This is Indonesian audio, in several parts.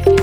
Si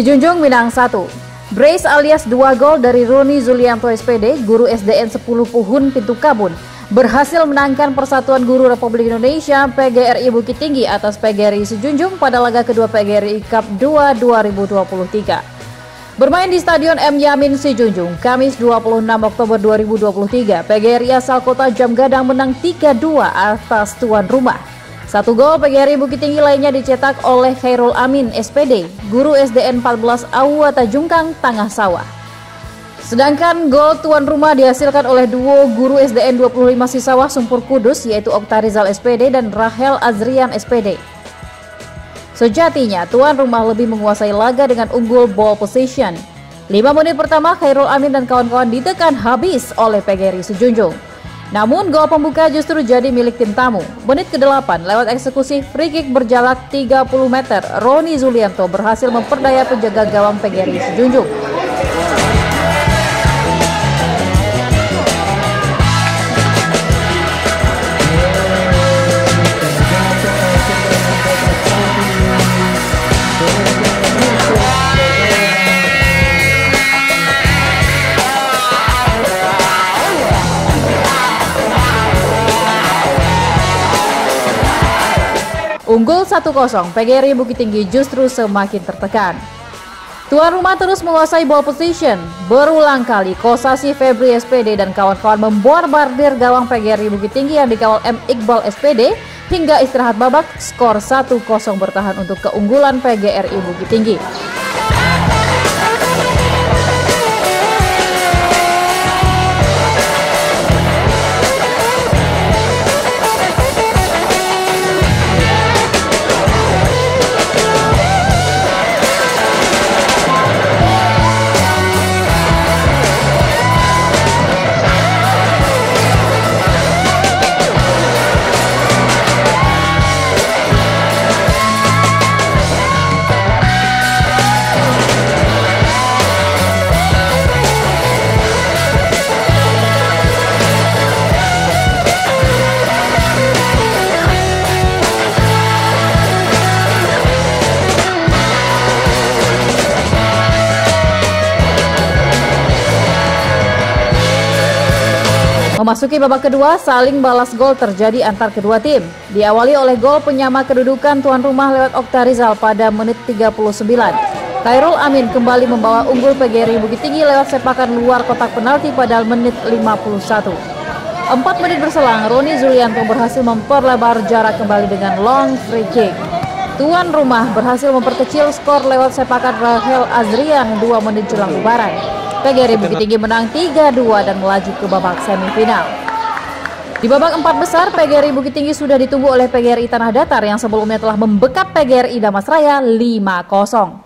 Junjung Minang 1. Brace alias 2 gol dari Roni Zulianto SPD, guru SDN 10 Puhun Pintu Kabun, berhasil menangkan Persatuan Guru Republik Indonesia PGRI Bukit Tinggi atas PGRI Si Junjung pada laga kedua PGRI Cup 2 2023. Bermain di Stadion M. Yamin Si Junjung, Kamis 26 Oktober 2023, PGRI asal kota Jam Gadang menang 3-2 atas tuan rumah. 1 gol PGRI Bukit Tinggi lainnya dicetak oleh Khairul Amin SPD, guru SDN 14 Awwa Tajungkang, Tangah Sawah. Sedangkan gol tuan rumah dihasilkan oleh duo guru SDN 25 Sisawah Sumpur Kudus, yaitu Oktarizal SPD dan Rahel Azrian SPD. Sejatinya tuan rumah lebih menguasai laga dengan unggul ball position. 5 menit pertama Khairul Amin dan kawan-kawan ditekan habis oleh PGRI Si Junjung. Namun gol pembuka justru jadi milik tim tamu. Menit ke-8 lewat eksekusi free kick berjarak 30 meter, Roni Zulianto berhasil memperdaya penjaga gawang PGRI Si Junjung. Unggul 1-0, PGRI Bukit Tinggi justru semakin tertekan. Tuan rumah terus menguasai ball position. Berulang kali Kosasi Febri SPD dan kawan-kawan memborbardir gawang PGRI Bukit Tinggi yang dikawal M. Iqbal SPD hingga istirahat babak, skor 1-0 bertahan untuk keunggulan PGRI Bukit Tinggi. Memasuki babak kedua, saling balas gol terjadi antar kedua tim. Diawali oleh gol penyama kedudukan tuan rumah lewat Oktarizal pada menit 39. Khairul Amin kembali membawa unggul PGRI Bukit Tinggi lewat sepakan luar kotak penalti pada menit 51. 4 menit berselang, Roni Zulianto berhasil memperlebar jarak kembali dengan long free kick. Tuan rumah berhasil memperkecil skor lewat sepakan Rahel Azrian 2 menit jelang bubaran. PGRI Bukit Tinggi menang 3-2 dan melaju ke babak semifinal. Di babak 4 besar, PGRI Bukit Tinggi sudah ditunggu oleh PGRI Tanah Datar yang sebelumnya telah membekap PGRI Damasraya 5-0.